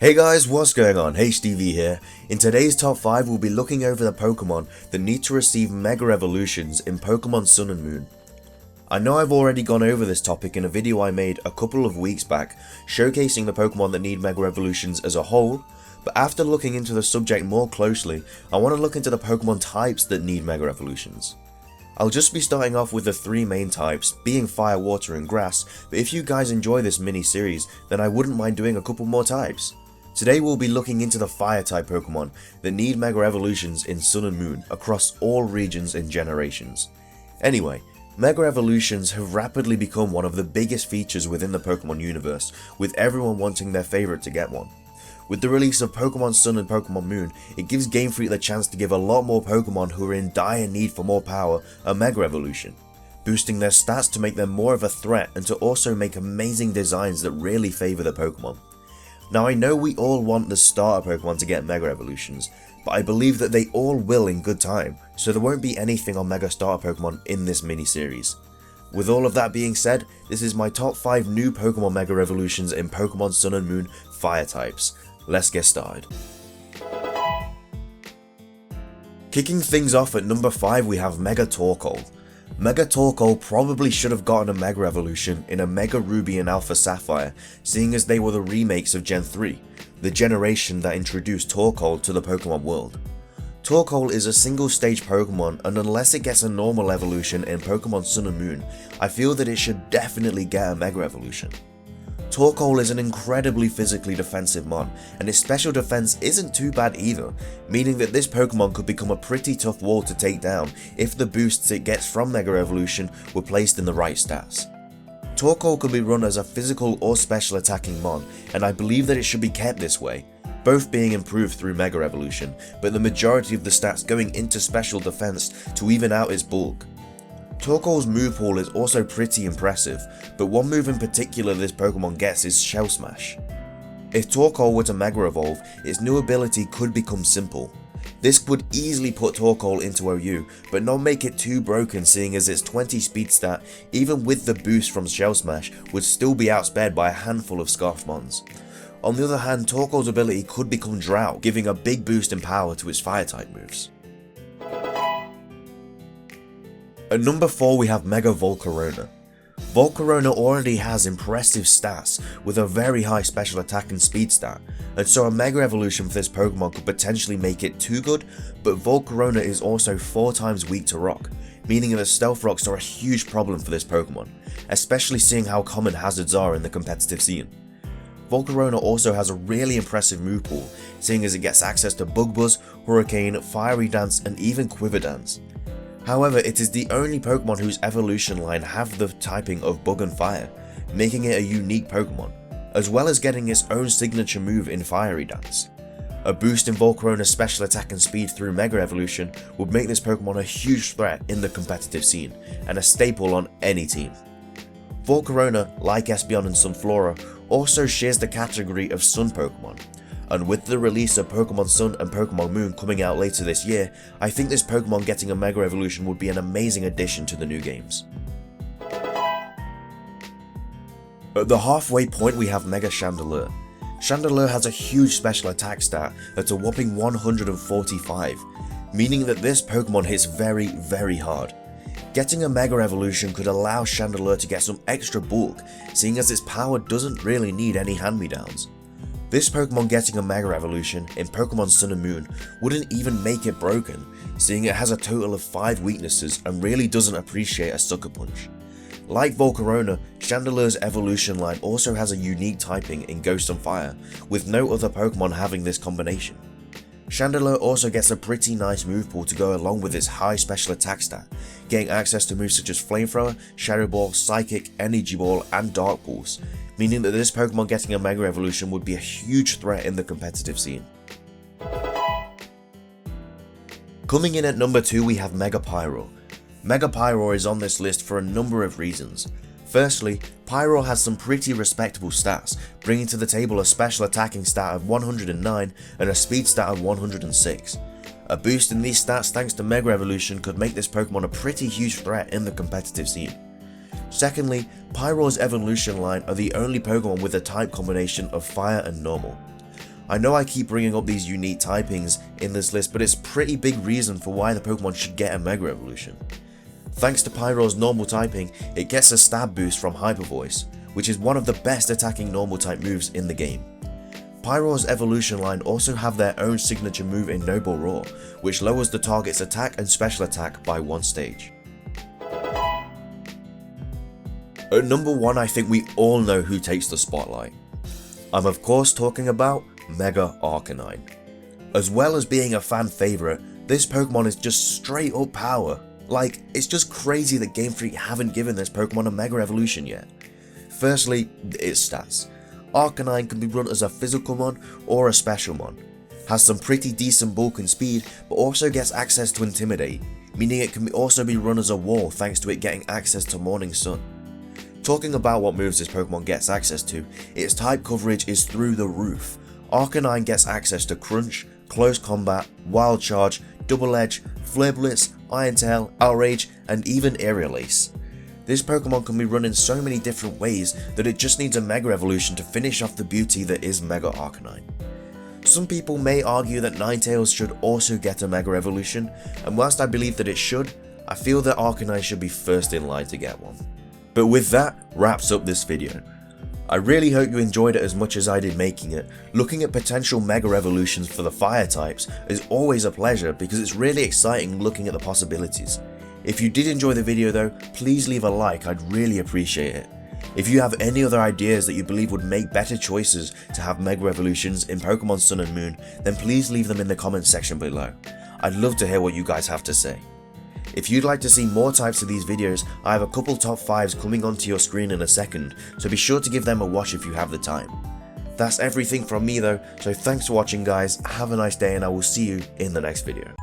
Hey guys, what's going on? HDvee here. In today's top 5 we'll be looking over the Pokemon that need to receive Mega Evolutions in Pokemon Sun and Moon. I know I've already gone over this topic in a video I made a couple of weeks back, showcasing the Pokemon that need Mega Evolutions as a whole, but after looking into the subject more closely, I want to look into the Pokemon types that need Mega Evolutions. I'll just be starting off with the 3 main types, being Fire, Water and Grass, but if you guys enjoy this mini series, then I wouldn't mind doing a couple more types. Today we'll be looking into the Fire type Pokemon that need Mega Evolutions in Sun and Moon across all regions and generations. Anyway, Mega Evolutions have rapidly become one of the biggest features within the Pokemon universe, with everyone wanting their favourite to get one. With the release of Pokemon Sun and Pokemon Moon, it gives GameFreak the chance to give a lot more Pokemon who are in dire need for more power a Mega Evolution, boosting their stats to make them more of a threat and to also make amazing designs that really favour the Pokemon. Now I know we all want the starter Pokemon to get Mega Evolutions, but I believe that they all will in good time, so there won't be anything on Mega Starter Pokemon in this mini-series. With all of that being said, this is my top 5 new Pokemon Mega Evolutions in Pokemon Sun and Moon Fire types. Let's get started. Kicking things off at number 5 we have Mega Torcol. Mega Torcol probably should have gotten a Mega Evolution in a Mega Ruby and Alpha Sapphire, seeing as they were the remakes of Gen 3, the generation that introduced Torcol to the Pokemon world. Torcol is a single stage Pokemon, and unless it gets a normal evolution in Pokemon Sun and Moon, I feel that it should definitely get a Mega Evolution. Torcol is an incredibly physically defensive mon, and its special defense isn't too bad either, meaning that this Pokemon could become a pretty tough wall to take down if the boosts it gets from Mega Evolution were placed in the right stats. Torcol could be run as a physical or special attacking mon, and I believe that it should be kept this way, both being improved through Mega Evolution, but the majority of the stats going into special defense to even out its bulk. Torcol's move pool is also pretty impressive, but one move in particular this Pokemon gets is Shell Smash. If Torcol were to Mega Evolve, its new ability could become Simple. This would easily put Torcol into OU, but not make it too broken, seeing as its 20 speed stat, even with the boost from Shell Smash, would still be outspared by a handful of Scarf Mons. On the other hand, Torcol's ability could become Drought, giving a big boost in power to its Fire type moves. At number 4 we have Mega Volcarona. Volcarona already has impressive stats with a very high special attack and speed stat, and so a Mega Evolution for this Pokemon could potentially make it too good, but Volcarona is also 4 times weak to Rock, meaning that Stealth Rocks are a huge problem for this Pokemon, especially seeing how common hazards are in the competitive scene. Volcarona also has a really impressive move pool, seeing as it gets access to Bug Buzz, Hurricane, Fiery Dance and even Quiver Dance. However, it is the only Pokemon whose evolution line have the typing of Bug and Fire, making it a unique Pokemon, as well as getting its own signature move in Fiery Dance. A boost in Volcarona's special attack and speed through Mega Evolution would make this Pokemon a huge threat in the competitive scene, and a staple on any team. Volcarona, like Espeon and Sunflora, also shares the category of Sun Pokemon, and with the release of Pokemon Sun and Pokemon Moon coming out later this year, I think this Pokemon getting a Mega Evolution would be an amazing addition to the new games. At the halfway point we have Mega Chandelier. Chandelier has a huge special attack stat at a whopping 145, meaning that this Pokemon hits very hard. Getting a Mega Evolution could allow Chandelier to get some extra bulk, seeing as its power doesn't really need any hand-me-downs. This Pokemon getting a Mega Evolution in Pokemon Sun and Moon wouldn't even make it broken, seeing it has a total of 5 weaknesses and really doesn't appreciate a Sucker Punch. Like Volcarona, Chandelier's evolution line also has a unique typing in Ghost and Fire, with no other Pokemon having this combination. Chandelier also gets a pretty nice move pool to go along with its high special attack stat, getting access to moves such as Flamethrower, Shadow Ball, Psychic, Energy Ball and Dark Pulse, meaning that this Pokemon getting a Mega Evolution would be a huge threat in the competitive scene. Coming in at number 2 we have Mega Pyro. Mega Pyro is on this list for a number of reasons. Firstly, Pyro has some pretty respectable stats, bringing to the table a special attacking stat of 109 and a speed stat of 106. A boost in these stats thanks to Mega Evolution could make this Pokemon a pretty huge threat in the competitive scene. Secondly, Pyro's evolution line are the only Pokemon with a type combination of Fire and Normal. I know I keep bringing up these unique typings in this list, but it's a pretty big reason for why the Pokemon should get a Mega Evolution. Thanks to Pyro's normal typing, it gets a stab boost from Hyper Voice, which is one of the best attacking normal type moves in the game. Pyro's evolution line also have their own signature move in Noble Roar, which lowers the target's attack and special attack by 1 stage. At number 1, I think we all know who takes the spotlight. I'm of course talking about Mega Arcanine. As well as being a fan favourite, this Pokemon is just straight up power. Like, it's just crazy that GameFreak haven't given this Pokemon a Mega Evolution yet. Firstly, its stats. Arcanine can be run as a physical mon or a special mon. Has some pretty decent bulk and speed, but also gets access to Intimidate, meaning it can also be run as a wall thanks to it getting access to Morning Sun. Talking about what moves this Pokemon gets access to, its type coverage is through the roof. Arcanine gets access to Crunch, Close Combat, Wild Charge, Double Edge, Flare Blitz, Iron Tail, Outrage, and even Aerial Ace. This Pokemon can be run in so many different ways that it just needs a Mega Evolution to finish off the beauty that is Mega Arcanine. Some people may argue that Ninetales should also get a Mega Evolution, and whilst I believe that it should, I feel that Arcanine should be first in line to get one. But with that, wraps up this video. I really hope you enjoyed it as much as I did making it. Looking at potential Mega Evolutions for the fire types is always a pleasure because it's really exciting looking at the possibilities. If you did enjoy the video though, please leave a like, I'd really appreciate it. If you have any other ideas that you believe would make better choices to have Mega Evolutions in Pokemon Sun and Moon, then please leave them in the comments section below. I'd love to hear what you guys have to say. If you'd like to see more types of these videos, I have a couple top 5s coming onto your screen in a second, so be sure to give them a watch if you have the time. That's everything from me though, so thanks for watching guys, have a nice day and I will see you in the next video.